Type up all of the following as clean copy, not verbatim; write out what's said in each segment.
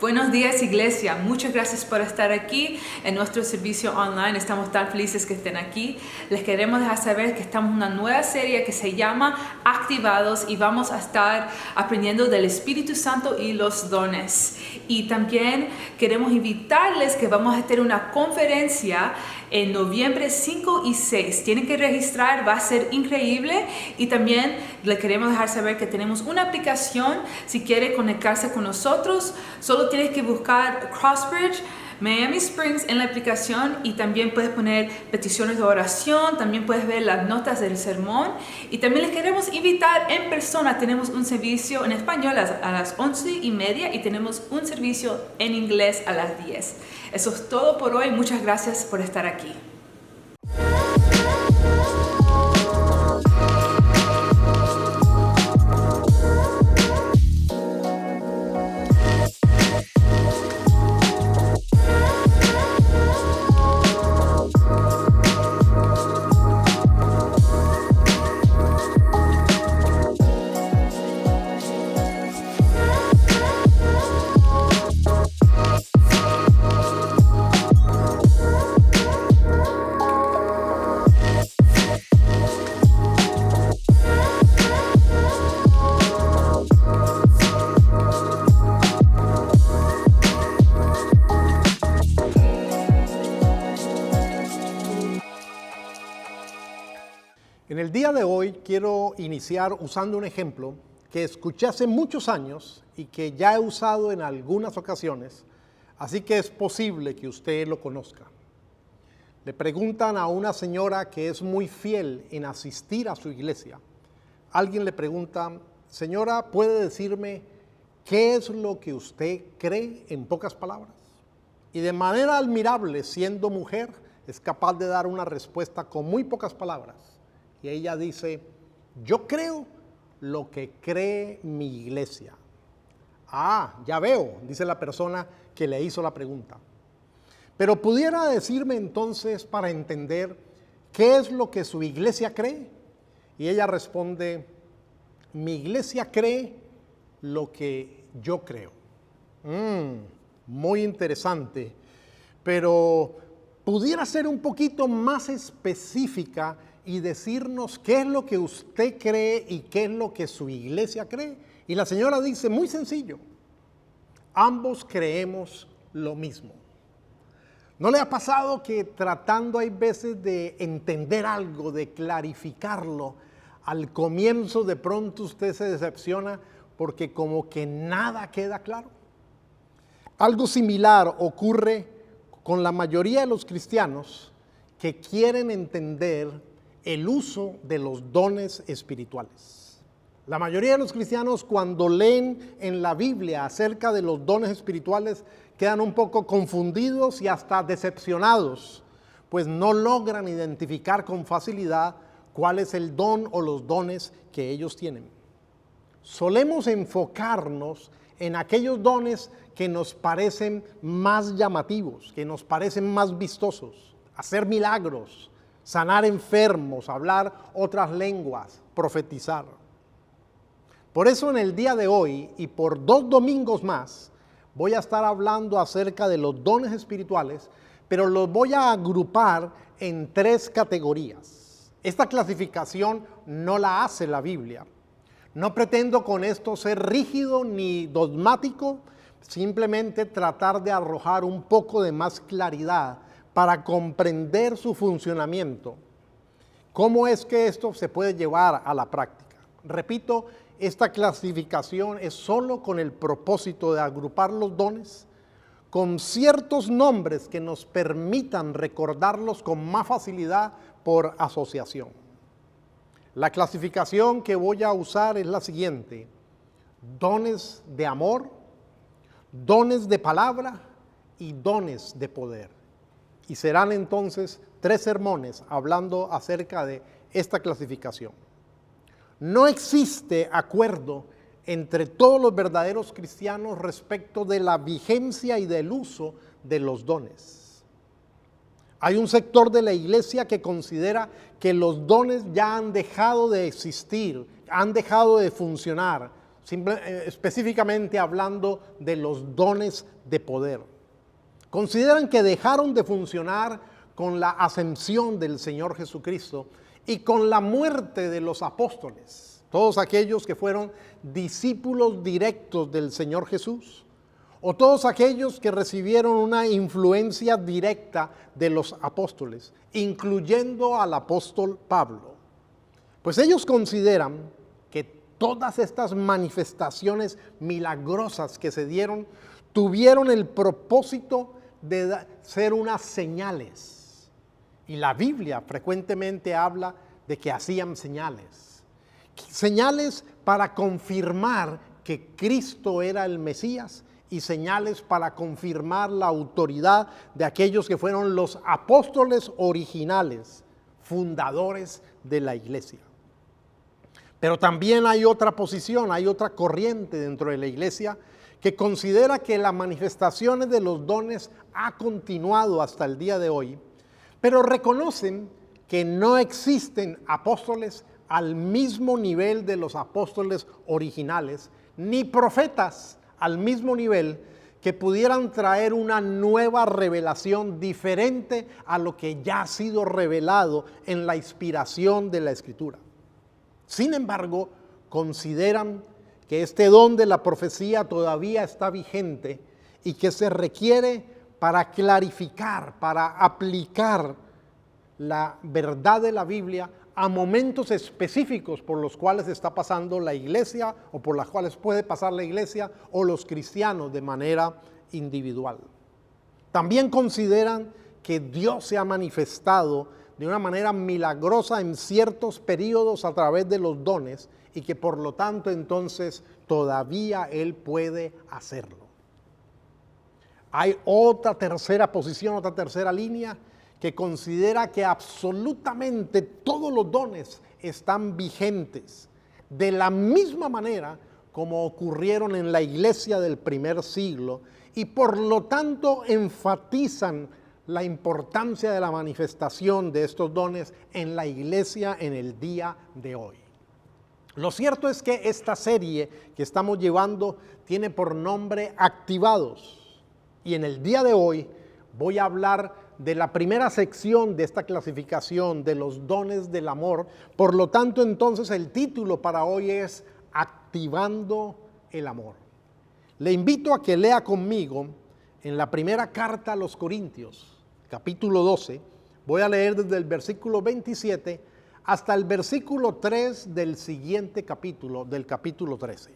Buenos días, iglesia. Muchas gracias por estar aquí en nuestro servicio online. Estamos tan felices que estén aquí. Les queremos dejar saber que estamos en una nueva serie que se llama Activados y vamos a estar aprendiendo del Espíritu Santo y los dones. Y también queremos invitarles que vamos a tener una conferencia en noviembre 5 y 6. Tienen que registrar, va a ser increíble. Y también le queremos dejar saber que tenemos una aplicación. Si quiere conectarse con nosotros, solo tienes que buscar Crossbridge Miami Springs en la aplicación y también puedes poner peticiones de oración, también puedes ver las notas del sermón y también les queremos invitar en persona. Tenemos un servicio en español a las 11:30 y tenemos un servicio en inglés a las 10. Eso es todo por hoy. Muchas gracias por estar aquí. En el día de hoy quiero iniciar usando un ejemplo que escuché hace muchos años y que ya he usado en algunas ocasiones, así que es posible que usted lo conozca. Le preguntan a una señora que es muy fiel en asistir a su iglesia. Alguien le pregunta: señora, ¿puede decirme qué es lo que usted cree en pocas palabras? Y de manera admirable, siendo mujer, es capaz de dar una respuesta con muy pocas palabras. Y ella dice: yo creo lo que cree mi iglesia. Ah, ya veo, dice la persona que le hizo la pregunta. Pero pudiera decirme entonces, para entender, ¿qué es lo que su iglesia cree? Y ella responde: mi iglesia cree lo que yo creo. Muy interesante, pero pudiera ser un poquito más específica y decirnos qué es lo que usted cree y qué es lo que su iglesia cree. Y la señora dice: muy sencillo, ambos creemos lo mismo. ¿No le ha pasado que tratando hay veces de entender algo, de clarificarlo, al comienzo de pronto usted se decepciona porque como que nada queda claro? Algo similar ocurre con la mayoría de los cristianos que quieren entender el uso de los dones espirituales. La mayoría de los cristianos, cuando leen en la Biblia acerca de los dones espirituales, quedan un poco confundidos y hasta decepcionados, pues no logran identificar con facilidad cuál es el don o los dones que ellos tienen. Solemos enfocarnos en aquellos dones que nos parecen más llamativos, que nos parecen más vistosos: hacer milagros, sanar enfermos, hablar otras lenguas, profetizar. Por eso en el día de hoy y por 2 domingos más voy a estar hablando acerca de los dones espirituales, pero los voy a agrupar en 3 categorías. Esta clasificación no la hace la Biblia. No pretendo con esto ser rígido ni dogmático, simplemente tratar de arrojar un poco de más claridad para comprender su funcionamiento. ¿Cómo es que esto se puede llevar a la práctica? Repito, esta clasificación es solo con el propósito de agrupar los dones con ciertos nombres que nos permitan recordarlos con más facilidad por asociación. La clasificación que voy a usar es la siguiente: dones de amor, dones de palabra y dones de poder. Y serán entonces 3 sermones hablando acerca de esta clasificación. No existe acuerdo entre todos los verdaderos cristianos respecto de la vigencia y del uso de los dones. Hay un sector de la iglesia que considera que los dones ya han dejado de existir, han dejado de funcionar, específicamente hablando de los dones de poder. Consideran que dejaron de funcionar con la ascensión del Señor Jesucristo y con la muerte de los apóstoles, todos aquellos que fueron discípulos directos del Señor Jesús, o todos aquellos que recibieron una influencia directa de los apóstoles, incluyendo al apóstol Pablo. Pues ellos consideran que todas estas manifestaciones milagrosas que se dieron tuvieron el propósito de ser unas señales. Y la Biblia frecuentemente habla de que hacían señales. Señales para confirmar que Cristo era el Mesías y señales para confirmar la autoridad de aquellos que fueron los apóstoles originales, fundadores de la iglesia. Pero también hay otra posición, hay otra corriente dentro de la iglesia que considera que las manifestaciones de los dones ha continuado hasta el día de hoy, pero reconocen que no existen apóstoles al mismo nivel de los apóstoles originales, ni profetas al mismo nivel que pudieran traer una nueva revelación diferente a lo que ya ha sido revelado en la inspiración de la Escritura. Sin embargo, consideran que este don de la profecía todavía está vigente y que se requiere para clarificar, para aplicar la verdad de la Biblia a momentos específicos por los cuales está pasando la iglesia o por las cuales puede pasar la iglesia o los cristianos de manera individual. También consideran que Dios se ha manifestado de una manera milagrosa en ciertos periodos a través de los dones y que por lo tanto entonces todavía Él puede hacerlo. Hay otra tercera posición, otra tercera línea que considera que absolutamente todos los dones están vigentes de la misma manera como ocurrieron en la iglesia del primer siglo y por lo tanto enfatizan la importancia de la manifestación de estos dones en la iglesia en el día de hoy. Lo cierto es que esta serie que estamos llevando tiene por nombre Activados y en el día de hoy voy a hablar de la primera sección de esta clasificación de los dones del amor. Por lo tanto, entonces el título para hoy es Activando el amor. Le invito a que lea conmigo en la primera carta a los Corintios, capítulo 12. Voy a leer desde el versículo 27 hasta el versículo 3 del siguiente capítulo, del capítulo 13.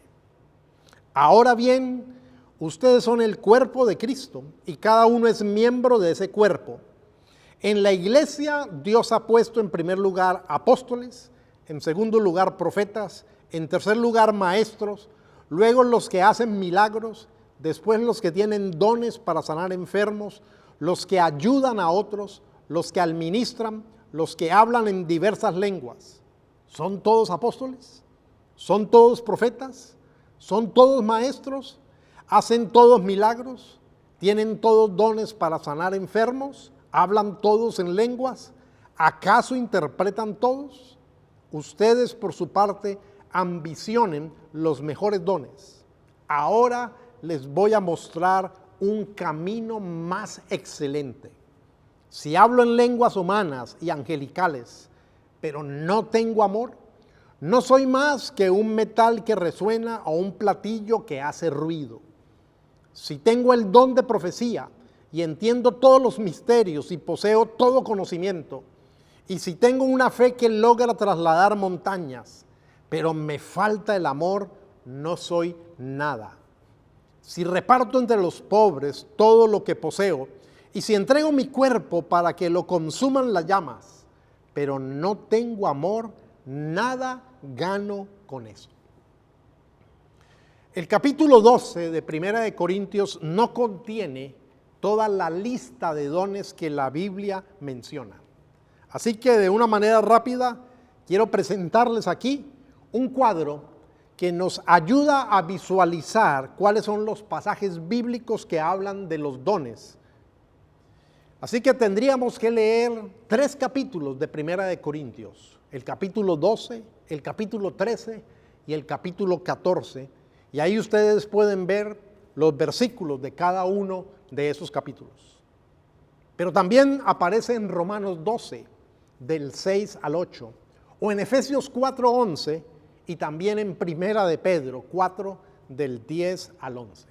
Ahora bien, ustedes son el cuerpo de Cristo y cada uno es miembro de ese cuerpo. En la iglesia Dios ha puesto en primer lugar apóstoles, en segundo lugar profetas, en tercer lugar maestros, luego los que hacen milagros, después los que tienen dones para sanar enfermos, los que ayudan a otros, los que administran, los que hablan en diversas lenguas. ¿Son todos apóstoles? ¿Son todos profetas? ¿Son todos maestros? ¿Hacen todos milagros? ¿Tienen todos dones para sanar enfermos? ¿Hablan todos en lenguas? ¿Acaso interpretan todos? Ustedes, por su parte, ambicionen los mejores dones. Ahora les voy a mostrar un camino más excelente. Si hablo en lenguas humanas y angelicales, pero no tengo amor, no soy más que un metal que resuena o un platillo que hace ruido. Si tengo el don de profecía y entiendo todos los misterios y poseo todo conocimiento, y si tengo una fe que logra trasladar montañas, pero me falta el amor, no soy nada. Si reparto entre los pobres todo lo que poseo, y si entrego mi cuerpo para que lo consuman las llamas, pero no tengo amor, nada gano con eso. El capítulo 12 de Primera de Corintios no contiene toda la lista de dones que la Biblia menciona. Así que de una manera rápida quiero presentarles aquí un cuadro que nos ayuda a visualizar cuáles son los pasajes bíblicos que hablan de los dones. Así que tendríamos que leer 3 capítulos de Primera de Corintios, el capítulo 12, el capítulo 13 y el capítulo 14, Y ahí ustedes pueden ver los versículos de cada uno de esos capítulos. Pero también aparece en Romanos 12, del 6 al 8, o en Efesios 4:11, y también en Primera de Pedro 4, del 10 al 11.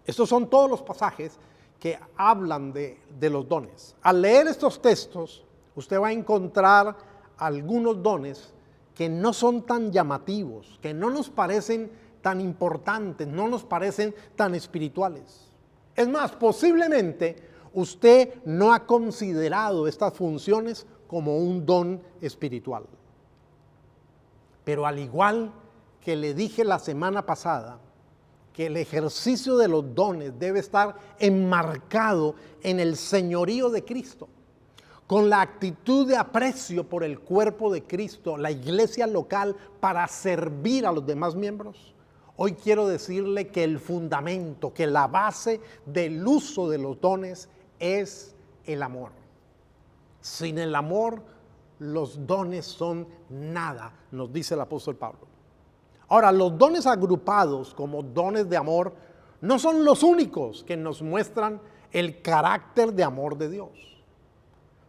Estos son todos los pasajes que hablan de los dones. Al leer estos textos, usted va a encontrar algunos dones que no son tan llamativos, que no nos parecen tan importantes, no nos parecen tan espirituales. Es más, posiblemente usted no ha considerado estas funciones como un don espiritual. Pero al igual que le dije la semana pasada, que el ejercicio de los dones debe estar enmarcado en el señorío de Cristo, con la actitud de aprecio por el cuerpo de Cristo, la iglesia local, para servir a los demás miembros. Hoy quiero decirle que el fundamento, que la base del uso de los dones es el amor. Sin el amor, los dones son nada, nos dice el apóstol Pablo. Ahora, los dones agrupados como dones de amor no son los únicos que nos muestran el carácter de amor de Dios.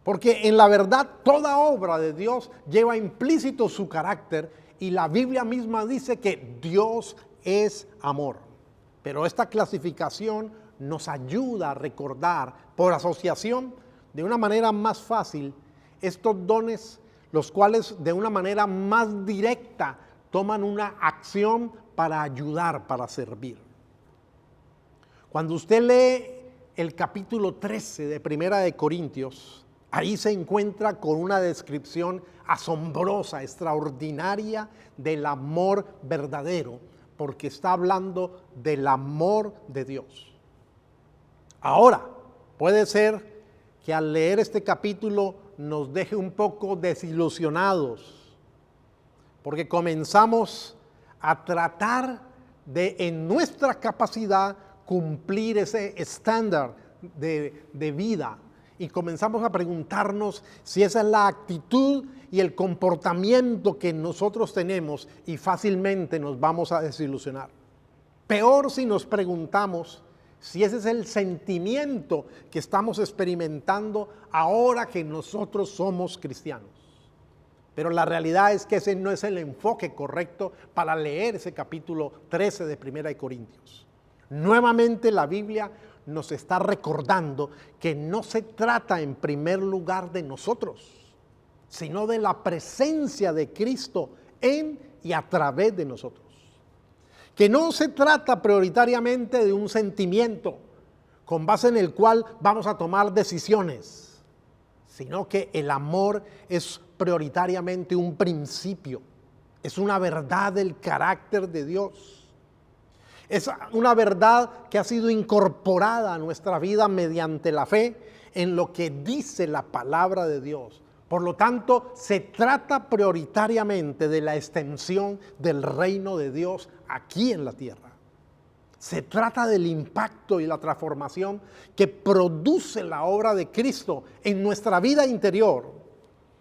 Porque en la verdad toda obra de Dios lleva implícito su carácter, y la Biblia misma dice que Dios es amor. Pero esta clasificación nos ayuda a recordar por asociación de una manera más fácil estos dones, los cuales de una manera más directa toman una acción para ayudar, para servir. Cuando usted lee el capítulo 13 de Primera de Corintios, ahí se encuentra con una descripción asombrosa, extraordinaria del amor verdadero, porque está hablando del amor de Dios. Ahora, puede ser que al leer este capítulo nos deje un poco desilusionados, porque comenzamos a tratar de, en nuestra capacidad, cumplir ese estándar de vida. Y comenzamos a preguntarnos si esa es la actitud y el comportamiento que nosotros tenemos, y fácilmente nos vamos a desilusionar. Peor si nos preguntamos si ese es el sentimiento que estamos experimentando ahora que nosotros somos cristianos. Pero la realidad es que ese no es el enfoque correcto para leer ese capítulo 13 de Primera de Corintios. Nuevamente la Biblia nos está recordando que no se trata en primer lugar de nosotros, sino de la presencia de Cristo en y a través de nosotros. Que no se trata prioritariamente de un sentimiento con base en el cual vamos a tomar decisiones, sino que el amor es prioritariamente un principio, es una verdad del carácter de Dios. Es una verdad que ha sido incorporada a nuestra vida mediante la fe en lo que dice la palabra de Dios. Por lo tanto, se trata prioritariamente de la extensión del reino de Dios aquí en la tierra. Se trata del impacto y la transformación que produce la obra de Cristo en nuestra vida interior,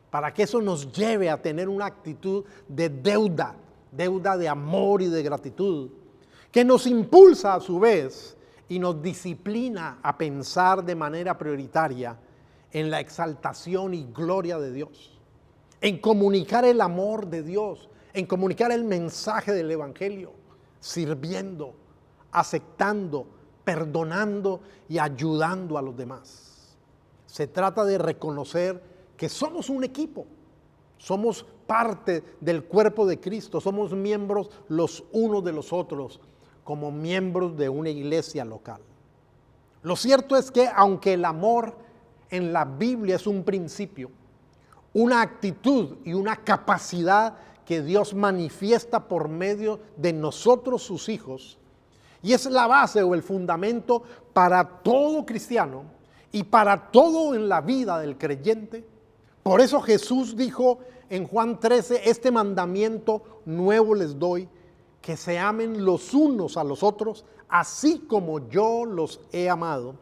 para que eso nos lleve a tener una actitud de deuda de amor y de gratitud, que nos impulsa a su vez y nos disciplina a pensar de manera prioritaria en la exaltación y gloria de Dios, en comunicar el amor de Dios, en comunicar el mensaje del Evangelio, sirviendo, aceptando, perdonando y ayudando a los demás. Se trata de reconocer que somos un equipo, somos parte del cuerpo de Cristo, somos miembros los unos de los otros, como miembros de una iglesia local. Lo cierto es que aunque el amor en la Biblia es un principio, una actitud y una capacidad que Dios manifiesta por medio de nosotros sus hijos, y es la base o el fundamento para todo cristiano y para todo en la vida del creyente. Por eso Jesús dijo en Juan 13, este mandamiento nuevo les doy, que se amen los unos a los otros, así como yo los he amado.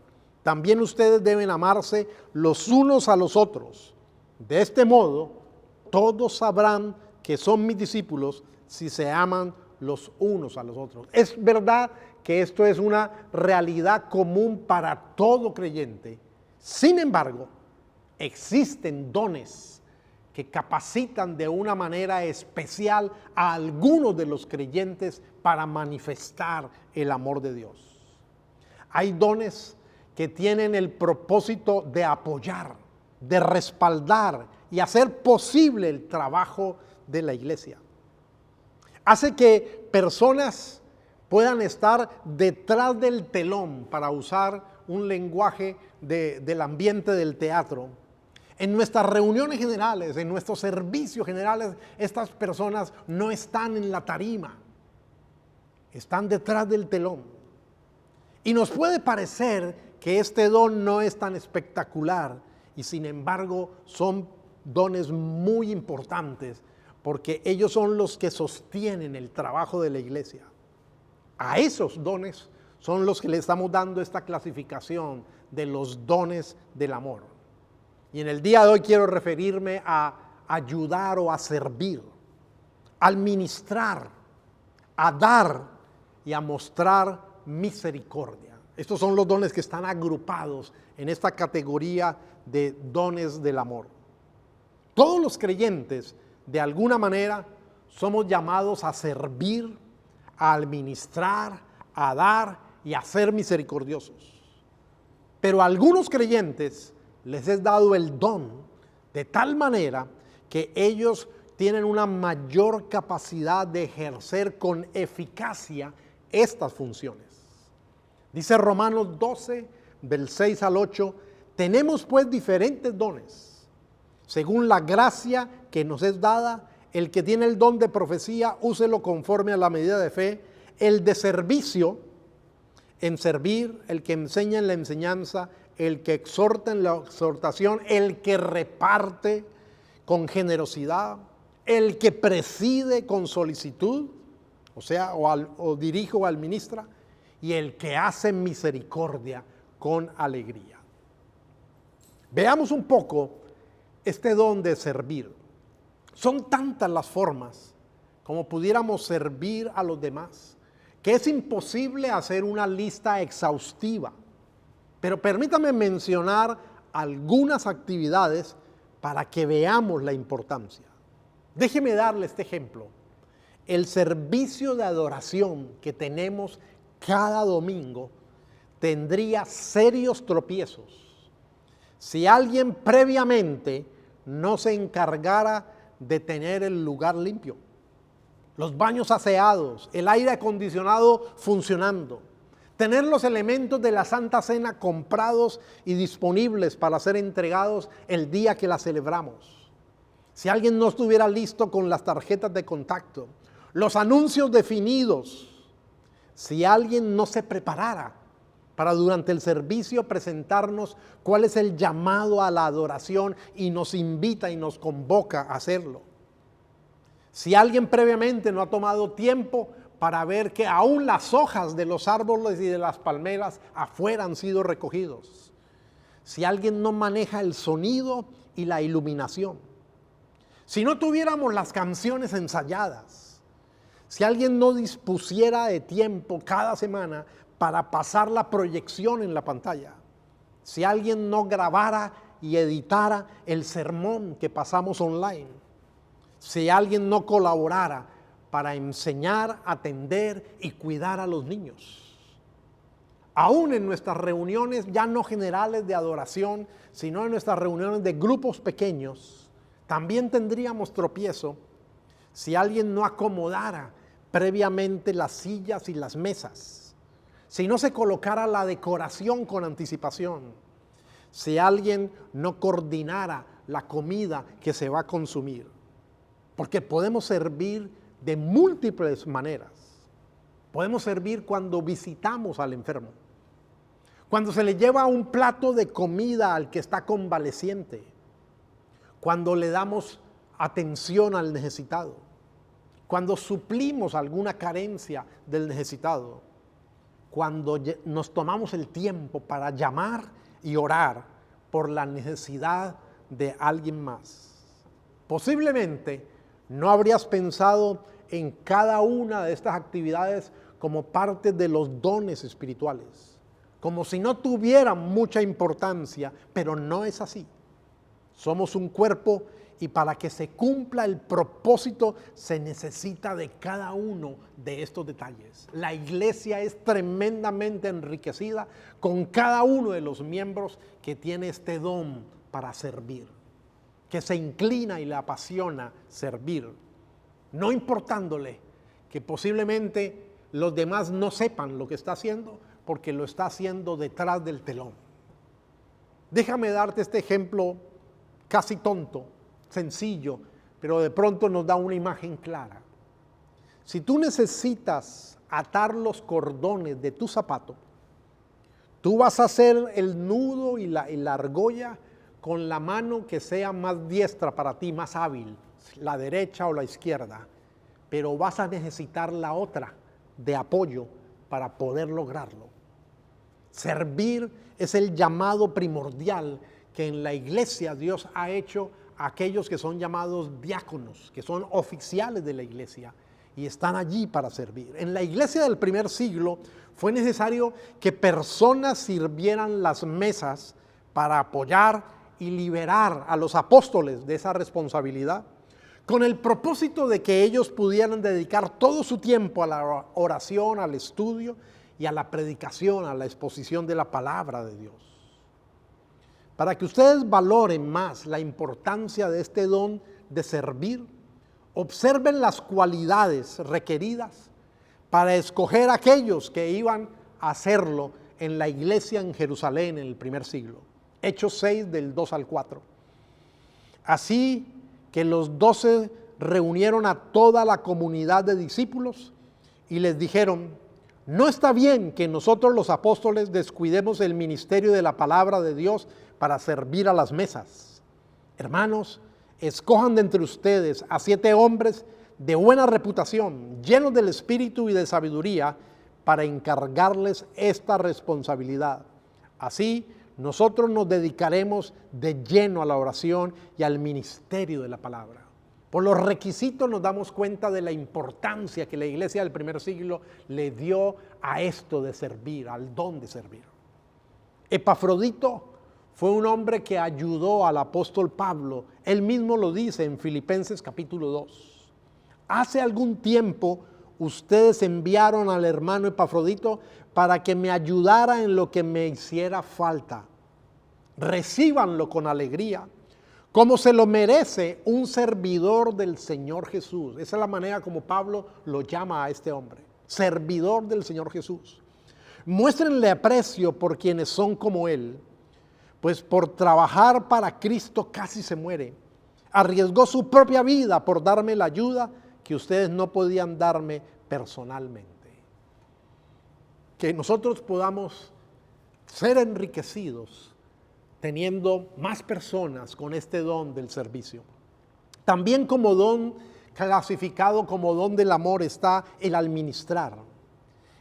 También ustedes deben amarse los unos a los otros. De este modo, todos sabrán que son mis discípulos si se aman los unos a los otros. Es verdad que esto es una realidad común para todo creyente. Sin embargo, existen dones que capacitan de una manera especial a algunos de los creyentes para manifestar el amor de Dios. Hay dones que tienen el propósito de apoyar, de respaldar y hacer posible el trabajo de la iglesia. Hace que personas puedan estar detrás del telón, para usar un lenguaje del ambiente del teatro. En nuestras reuniones generales, en nuestros servicios generales, estas personas no están en la tarima, están detrás del telón. Y nos puede parecer que este don no es tan espectacular, y sin embargo son dones muy importantes, porque ellos son los que sostienen el trabajo de la iglesia. A esos dones son los que le estamos dando esta clasificación de los dones del amor. Y en el día de hoy quiero referirme a ayudar o a servir, a administrar, a dar y a mostrar misericordia. Estos son los dones que están agrupados en esta categoría de dones del amor. Todos los creyentes, de alguna manera, somos llamados a servir, a administrar, a dar y a ser misericordiosos. Pero a algunos creyentes les es dado el don de tal manera que ellos tienen una mayor capacidad de ejercer con eficacia estas funciones. Dice Romanos 12, del 6 al 8, tenemos pues diferentes dones, según la gracia que nos es dada. El que tiene el don de profecía, úselo conforme a la medida de fe. El de servicio, en servir. El que enseña en la enseñanza. El que exhorta en la exhortación. El que reparte con generosidad. El que preside con solicitud, o sea, o dirige o administra. Y el que hace misericordia con alegría. Veamos un poco este don de servir. Son tantas las formas como pudiéramos servir a los demás, que es imposible hacer una lista exhaustiva. Pero permítame mencionar algunas actividades para que veamos la importancia. Déjeme darle este ejemplo. El servicio de adoración que tenemos cada domingo tendría serios tropiezos si alguien previamente no se encargara de tener el lugar limpio, los baños aseados, el aire acondicionado funcionando, tener los elementos de la Santa Cena comprados y disponibles para ser entregados el día que la celebramos. Si alguien no estuviera listo con las tarjetas de contacto, los anuncios definidos, si alguien no se preparara para durante el servicio presentarnos cuál es el llamado a la adoración y nos invita y nos convoca a hacerlo. Si alguien previamente no ha tomado tiempo para ver que aún las hojas de los árboles y de las palmeras afuera han sido recogidos. Si alguien no maneja el sonido y la iluminación. Si no tuviéramos las canciones ensayadas. Si alguien no dispusiera de tiempo cada semana para pasar la proyección en la pantalla. Si alguien no grabara y editara el sermón que pasamos online. Si alguien no colaborara para enseñar, atender y cuidar a los niños. Aún en nuestras reuniones ya no generales de adoración, sino en nuestras reuniones de grupos pequeños, también tendríamos tropiezo si alguien no acomodara previamente las sillas y las mesas. Si no se colocara la decoración con anticipación, si alguien no coordinara la comida que se va a consumir, porque podemos servir de múltiples maneras. Podemos servir cuando visitamos al enfermo, cuando se le lleva un plato de comida al que está convaleciente, cuando le damos atención al necesitado, cuando suplimos alguna carencia del necesitado, cuando nos tomamos el tiempo para llamar y orar por la necesidad de alguien más. Posiblemente no habrías pensado en cada una de estas actividades como parte de los dones espirituales, como si no tuvieran mucha importancia, pero no es así. Somos un cuerpo y para que se cumpla el propósito se necesita de cada uno de estos detalles. La iglesia es tremendamente enriquecida con cada uno de los miembros que tiene este don para servir, que se inclina y le apasiona servir, no importándole que posiblemente los demás no sepan lo que está haciendo, porque lo está haciendo detrás del telón. Déjame darte este ejemplo casi tonto, sencillo, pero de pronto nos da una imagen clara. Si tú necesitas atar los cordones de tu zapato, tú vas a hacer el nudo y la argolla con la mano que sea más diestra para ti, más hábil, la derecha o la izquierda, pero vas a necesitar la otra de apoyo para poder lograrlo. Servir es el llamado primordial que en la iglesia Dios ha hecho a aquellos que son llamados diáconos, que son oficiales de la iglesia y están allí para servir. En la iglesia del primer siglo fue necesario que personas sirvieran las mesas para apoyar y liberar a los apóstoles de esa responsabilidad, con el propósito de que ellos pudieran dedicar todo su tiempo a la oración, al estudio y a la predicación, a la exposición de la palabra de Dios. Para que ustedes valoren más la importancia de este don de servir, observen las cualidades requeridas para escoger a aquellos que iban a hacerlo en la iglesia en Jerusalén en el primer siglo. Hechos 6 del 2 al 4. Así que los 12 reunieron a toda la comunidad de discípulos y les dijeron: no está bien que nosotros los apóstoles descuidemos el ministerio de la palabra de Dios para servir a las mesas. Hermanos, escojan de entre ustedes a 7 hombres de buena reputación, llenos del espíritu y de sabiduría, para encargarles esta responsabilidad. Así, nosotros nos dedicaremos de lleno a la oración y al ministerio de la palabra. Por los requisitos nos damos cuenta de la importancia que la iglesia del primer siglo le dio a esto de servir, al don de servir. Epafrodito fue un hombre que ayudó al apóstol Pablo. Él mismo lo dice en Filipenses capítulo 2. Hace algún tiempo ustedes enviaron al hermano Epafrodito para que me ayudara en lo que me hiciera falta. Recíbanlo con alegría, como se lo merece un servidor del Señor Jesús. Esa es la manera como Pablo lo llama a este hombre, servidor del Señor Jesús. Muéstrenle aprecio por quienes son como él, pues por trabajar para Cristo casi se muere. Arriesgó su propia vida por darme la ayuda que ustedes no podían darme personalmente. Que nosotros podamos ser enriquecidos teniendo más personas con este don del servicio. También como don clasificado como don del amor está el administrar.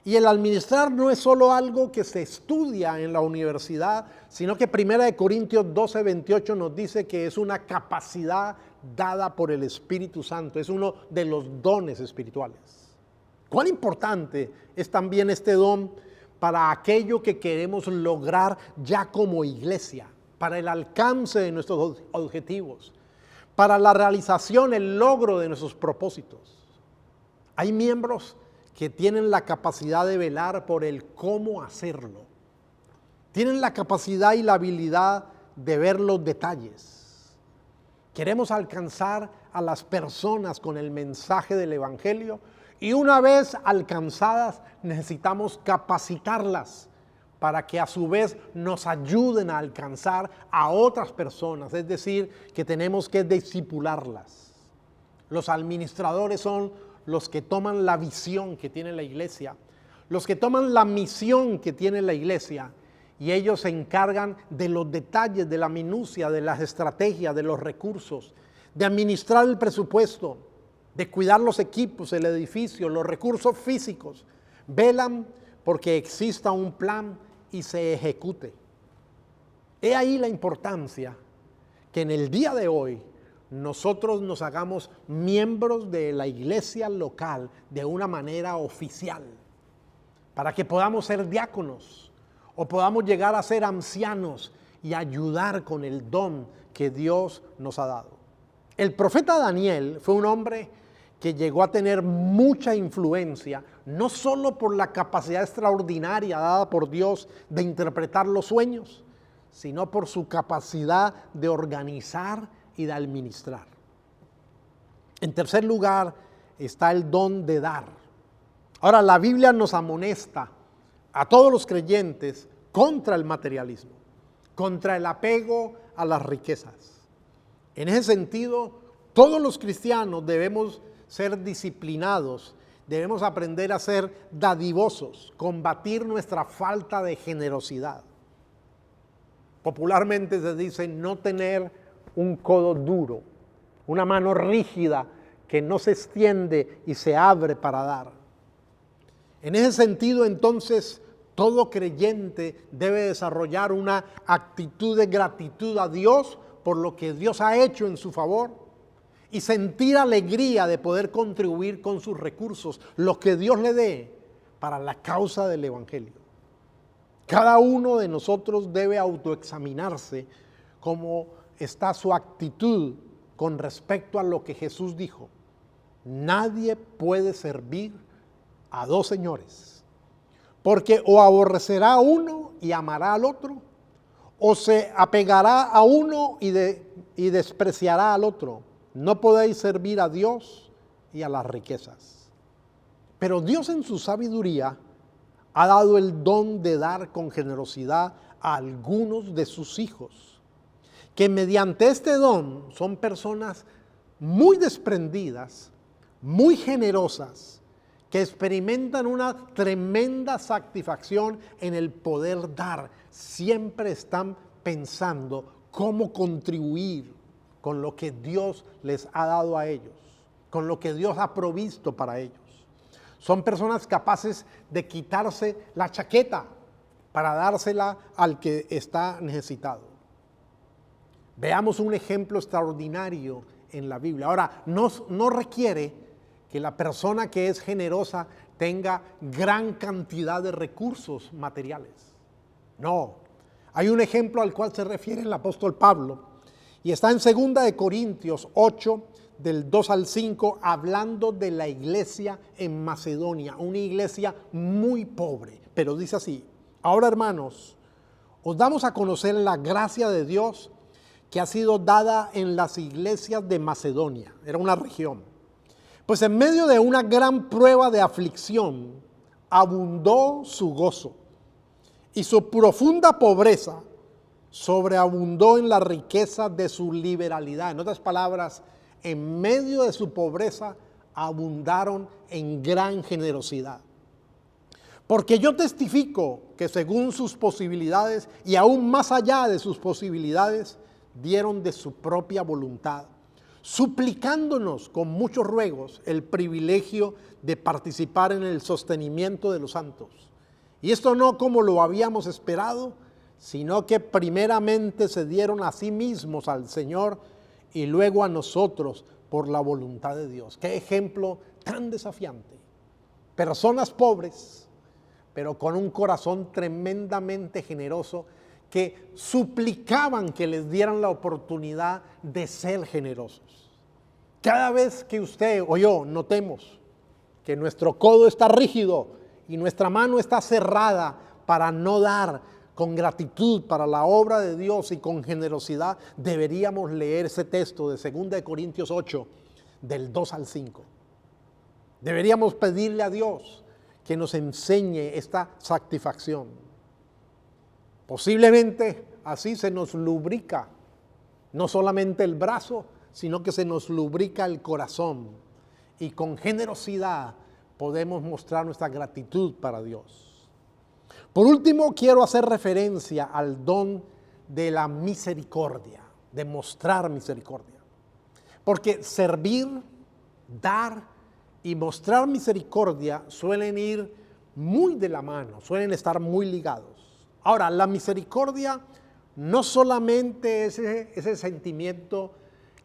Y el administrar no es solo algo que se estudia en la universidad, sino que 1 Corintios 12:28 nos dice que es una capacidad dada por el Espíritu Santo, es uno de los dones espirituales. ¿Cuán importante es también este don para aquello que queremos lograr ya como iglesia, para el alcance de nuestros objetivos, para la realización, el logro de nuestros propósitos? Hay miembros que tienen la capacidad de velar por el cómo hacerlo. Tienen la capacidad y la habilidad de ver los detalles. Queremos alcanzar a las personas con el mensaje del Evangelio y una vez alcanzadas necesitamos capacitarlas para que a su vez nos ayuden a alcanzar a otras personas. Es decir, que tenemos que discipularlas. Los administradores son los que toman la visión que tiene la iglesia, los que toman la misión que tiene la iglesia, y ellos se encargan de los detalles, de la minucia, de las estrategias, de los recursos, de administrar el presupuesto, de cuidar los equipos, el edificio, los recursos físicos. Velan porque exista un plan y se ejecute. He ahí la importancia que en el día de hoy nosotros nos hagamos miembros de la iglesia local de una manera oficial, para que podamos ser diáconos o podamos llegar a ser ancianos y ayudar con el don que Dios nos ha dado. El profeta Daniel fue un hombre que llegó a tener mucha influencia, no solo por la capacidad extraordinaria dada por Dios de interpretar los sueños, sino por su capacidad de organizar y de administrar. En tercer lugar está el don de dar. Ahora, la Biblia nos amonesta a todos los creyentes contra el materialismo, contra el apego a las riquezas. En ese sentido, todos los cristianos debemos ser disciplinados, debemos aprender a ser dadivosos, combatir nuestra falta de generosidad. Popularmente se dice no tener un codo duro, una mano rígida que no se extiende y se abre para dar. En ese sentido, entonces, todo creyente debe desarrollar una actitud de gratitud a Dios por lo que Dios ha hecho en su favor y sentir alegría de poder contribuir con sus recursos, lo que Dios le dé para la causa del Evangelio. Cada uno de nosotros debe autoexaminarse cómo está su actitud con respecto a lo que Jesús dijo. Nadie puede servir a dos señores, porque o aborrecerá a uno y amará al otro, o se apegará a uno y despreciará al otro. No podéis servir a Dios y a las riquezas. Pero Dios en su sabiduría ha dado el don de dar con generosidad a algunos de sus hijos, que mediante este don son personas muy desprendidas, muy generosas, que experimentan una tremenda satisfacción en el poder dar. Siempre están pensando cómo contribuir con lo que Dios les ha dado a ellos, con lo que Dios ha provisto para ellos. Son personas capaces de quitarse la chaqueta para dársela al que está necesitado. Veamos un ejemplo extraordinario en la Biblia. Ahora, no requiere que la persona que es generosa tenga gran cantidad de recursos materiales. No, hay un ejemplo al cual se refiere el apóstol Pablo y está en 2 Corintios 8, del 2 al 5, hablando de la iglesia en Macedonia, una iglesia muy pobre, pero dice así: ahora, hermanos, os damos a conocer la gracia de Dios que ha sido dada en las iglesias de Macedonia, era una región. Pues en medio de una gran prueba de aflicción, abundó su gozo, y su profunda pobreza sobreabundó en la riqueza de su liberalidad. En otras palabras, en medio de su pobreza, abundaron en gran generosidad. Porque yo testifico que según sus posibilidades y aún más allá de sus posibilidades, dieron de su propia voluntad, suplicándonos con muchos ruegos el privilegio de participar en el sostenimiento de los santos. Y esto no como lo habíamos esperado, sino que primeramente se dieron a sí mismos al Señor y luego a nosotros por la voluntad de Dios. Qué ejemplo tan desafiante. Personas pobres, pero con un corazón tremendamente generoso, que suplicaban que les dieran la oportunidad de ser generosos. Cada vez que usted o yo notemos que nuestro codo está rígido y nuestra mano está cerrada para no dar con gratitud para la obra de Dios y con generosidad, deberíamos leer ese texto de 2 Corintios 8, del 2 al 5. Deberíamos pedirle a Dios que nos enseñe esta satisfacción. Posiblemente así se nos lubrica no solamente el brazo, sino que se nos lubrica el corazón y con generosidad podemos mostrar nuestra gratitud para Dios. Por último, quiero hacer referencia al don de la misericordia, de mostrar misericordia. Porque servir, dar y mostrar misericordia suelen ir muy de la mano, suelen estar muy ligados. Ahora, la misericordia no solamente es ese sentimiento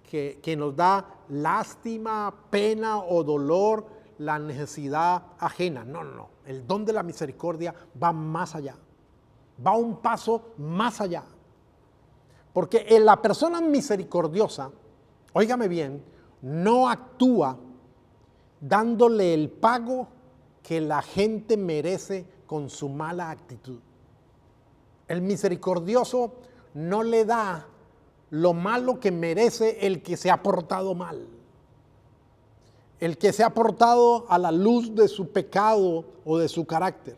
que nos da lástima, pena o dolor la necesidad ajena. No, no, no. El don de la misericordia va más allá. Va un paso más allá. Porque en la persona misericordiosa, óigame bien, no actúa dándole el pago que la gente merece con su mala actitud. El misericordioso no le da lo malo que merece el que se ha portado mal. El que se ha portado a la luz de su pecado o de su carácter.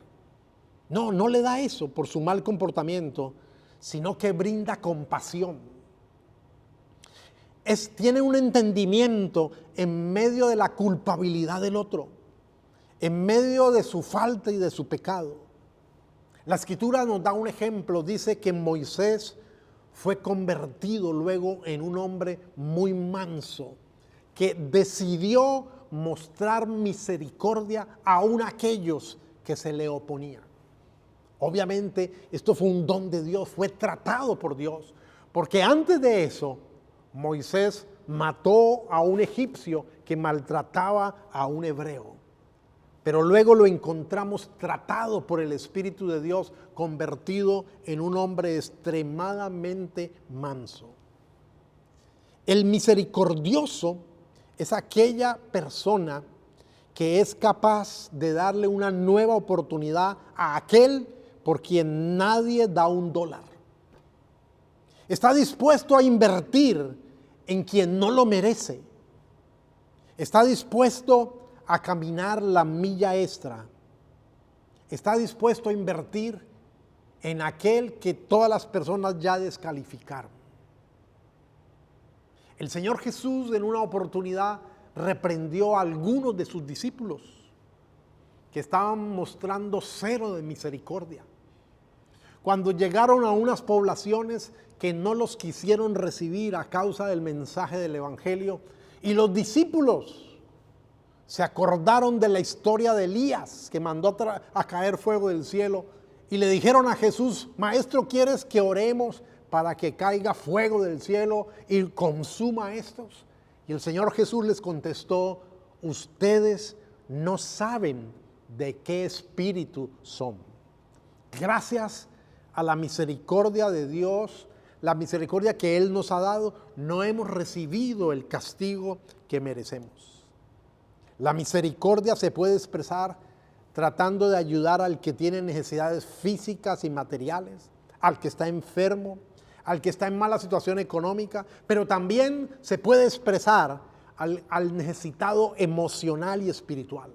No, no le da eso por su mal comportamiento, sino que brinda compasión. Tiene un entendimiento en medio de la culpabilidad del otro, en medio de su falta y de su pecado. La Escritura nos da un ejemplo, dice que Moisés fue convertido luego en un hombre muy manso, que decidió mostrar misericordia aún a aquellos que se le oponían. Obviamente esto fue un don de Dios, fue tratado por Dios, porque antes de eso Moisés mató a un egipcio que maltrataba a un hebreo. Pero luego lo encontramos tratado por el Espíritu de Dios, convertido en un hombre extremadamente manso. El misericordioso es aquella persona que es capaz de darle una nueva oportunidad a aquel por quien nadie da $1. Está dispuesto a invertir en quien no lo merece. Está dispuesto a caminar la milla extra. Está dispuesto a invertir en aquel que todas las personas ya descalificaron. El Señor Jesús en una oportunidad reprendió a algunos de sus discípulos que estaban mostrando cero de misericordia. Cuando llegaron a unas poblaciones que no los quisieron recibir a causa del mensaje del Evangelio, y los discípulos se acordaron de la historia de Elías, que mandó a caer fuego del cielo, y le dijeron a Jesús: Maestro, ¿quieres que oremos para que caiga fuego del cielo y consuma a estos? Y el Señor Jesús les contestó: ustedes no saben de qué espíritu son. Gracias a la misericordia de Dios, la misericordia que Él nos ha dado, no hemos recibido el castigo que merecemos. La misericordia se puede expresar tratando de ayudar al que tiene necesidades físicas y materiales, al que está enfermo, al que está en mala situación económica, pero también se puede expresar al necesitado emocional y espiritual.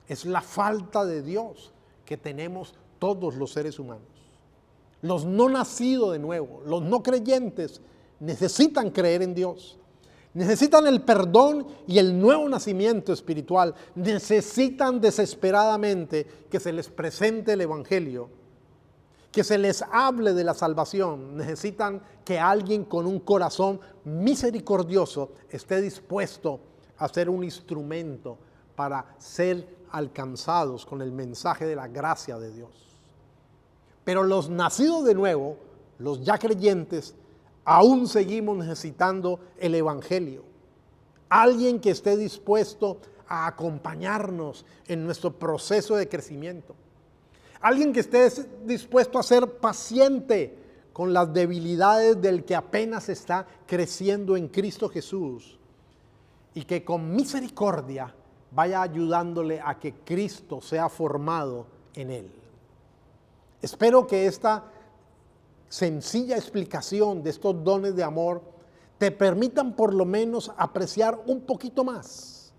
Es la falta de Dios que tenemos todos los seres humanos. Los no nacidos de nuevo, los no creyentes, necesitan creer en Dios. Necesitan el perdón y el nuevo nacimiento espiritual. Necesitan desesperadamente que se les presente el Evangelio, que se les hable de la salvación. Necesitan que alguien con un corazón misericordioso esté dispuesto a ser un instrumento para ser alcanzados con el mensaje de la gracia de Dios. Pero los nacidos de nuevo, los ya creyentes, aún seguimos necesitando el Evangelio. Alguien que esté dispuesto a acompañarnos en nuestro proceso de crecimiento. Alguien que esté dispuesto a ser paciente con las debilidades del que apenas está creciendo en Cristo Jesús. Y que con misericordia vaya ayudándole a que Cristo sea formado en él. Espero que esta sencilla explicación de estos dones de amor te permitan por lo menos apreciar un poquito más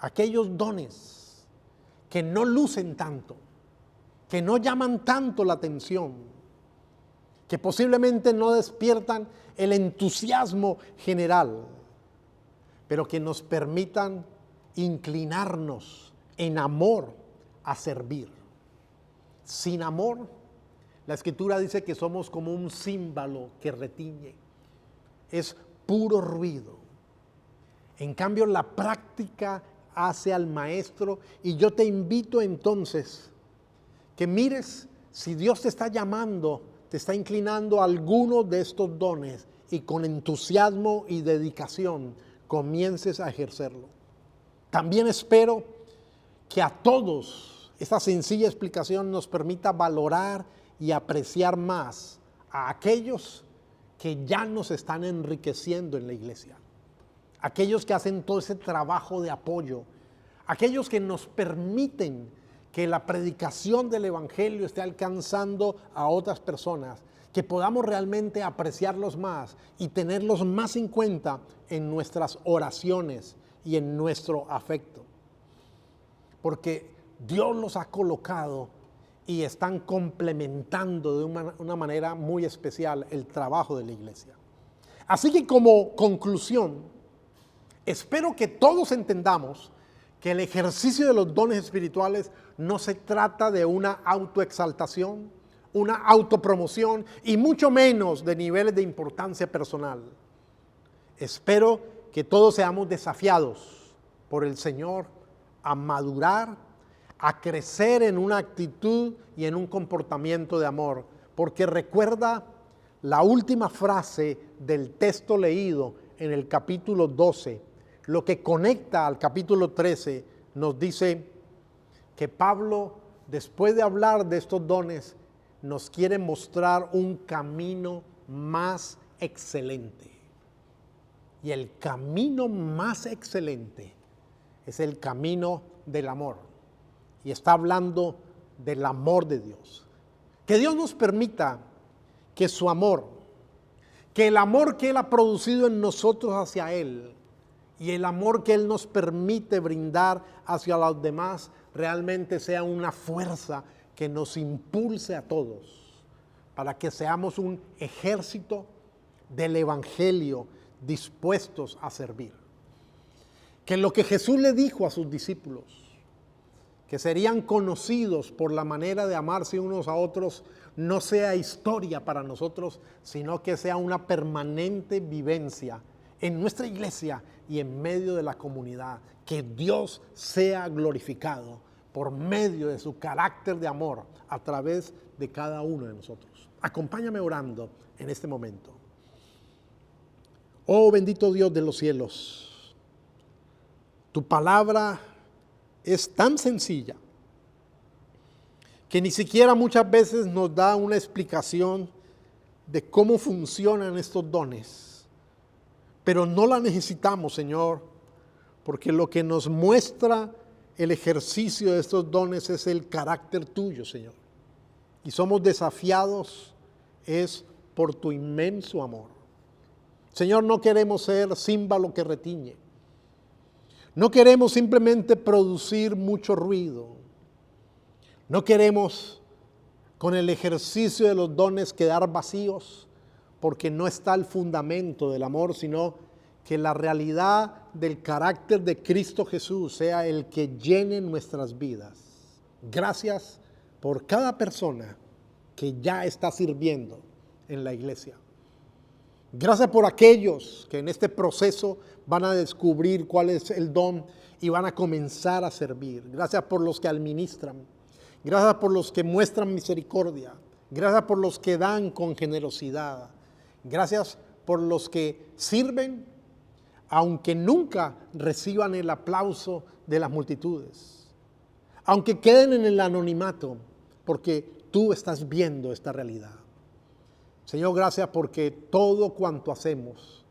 aquellos dones que no lucen tanto, que no llaman tanto la atención, que posiblemente no despiertan el entusiasmo general, pero que nos permitan inclinarnos en amor a servir. Sin amor, la Escritura dice que somos como un címbalo que retiñe. Es puro ruido. En cambio, la práctica hace al maestro, y yo te invito entonces que mires si Dios te está llamando, te está inclinando a alguno de estos dones y con entusiasmo y dedicación comiences a ejercerlo. También espero que a todos esta sencilla explicación nos permita valorar y apreciar más a aquellos que ya nos están enriqueciendo en la iglesia, aquellos que hacen todo ese trabajo de apoyo, aquellos que nos permiten que la predicación del evangelio esté alcanzando a otras personas, que podamos realmente apreciarlos más y tenerlos más en cuenta en nuestras oraciones y en nuestro afecto. Porque Dios los ha colocado y están complementando de una manera muy especial el trabajo de la iglesia. Así que como conclusión, espero que todos entendamos que el ejercicio de los dones espirituales no se trata de una autoexaltación, una autopromoción y mucho menos de niveles de importancia personal. Espero que todos seamos desafiados por el Señor a madurar, a crecer en una actitud y en un comportamiento de amor, porque recuerda la última frase del texto leído en el capítulo 12, lo que conecta al capítulo 13, nos dice que Pablo, después de hablar de estos dones, nos quiere mostrar un camino más excelente. Y el camino más excelente es el camino del amor. Y está hablando del amor de Dios. Que Dios nos permita que su amor, que el amor que Él ha producido en nosotros hacia Él y el amor que Él nos permite brindar hacia los demás realmente sea una fuerza que nos impulse a todos para que seamos un ejército del evangelio dispuestos a servir. Que lo que Jesús le dijo a sus discípulos, que serían conocidos por la manera de amarse unos a otros, no sea historia para nosotros, sino que sea una permanente vivencia en nuestra iglesia y en medio de la comunidad. Que Dios sea glorificado por medio de su carácter de amor a través de cada uno de nosotros. Acompáñame orando en este momento. Oh bendito Dios de los cielos, tu palabra es tan sencilla que ni siquiera muchas veces nos da una explicación de cómo funcionan estos dones. Pero no la necesitamos, Señor, porque lo que nos muestra el ejercicio de estos dones es el carácter tuyo, Señor. Y somos desafiados es por tu inmenso amor. Señor, no queremos ser címbalo que retiñe. No queremos simplemente producir mucho ruido. No queremos con el ejercicio de los dones quedar vacíos, porque no está el fundamento del amor, sino que la realidad del carácter de Cristo Jesús sea el que llene nuestras vidas. Gracias por cada persona que ya está sirviendo en la iglesia. Gracias por aquellos que en este proceso van a descubrir cuál es el don y van a comenzar a servir. Gracias por los que administran. Gracias por los que muestran misericordia. Gracias por los que dan con generosidad. Gracias por los que sirven, aunque nunca reciban el aplauso de las multitudes. Aunque queden en el anonimato, porque tú estás viendo esta realidad. Señor, gracias porque todo cuanto hacemos,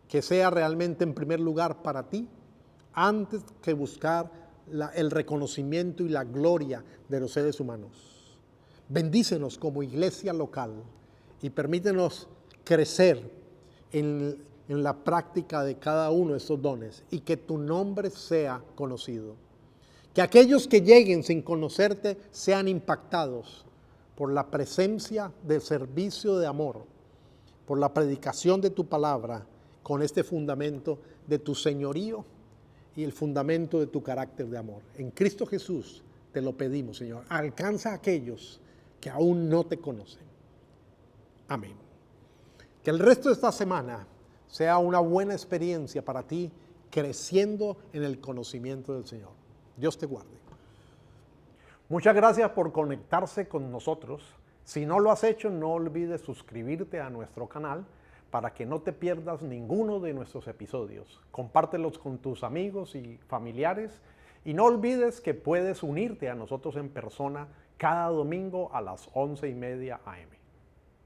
que sea realmente en primer lugar para ti, antes que buscar el reconocimiento y la gloria de los seres humanos. Bendícenos como iglesia local y permítenos crecer en la práctica de cada uno de estos dones y que tu nombre sea conocido. Que aquellos que lleguen sin conocerte sean impactados por la presencia del servicio de amor, por la predicación de tu palabra, con este fundamento de tu señorío y el fundamento de tu carácter de amor. En Cristo Jesús te lo pedimos, Señor. Alcanza a aquellos que aún no te conocen. Amén. Que el resto de esta semana sea una buena experiencia para ti, creciendo en el conocimiento del Señor. Dios te guarde. Muchas gracias por conectarse con nosotros. Si no lo has hecho, no olvides suscribirte a nuestro canal para que no te pierdas ninguno de nuestros episodios. Compártelos con tus amigos y familiares y no olvides que puedes unirte a nosotros en persona cada domingo a las 11:30 a.m.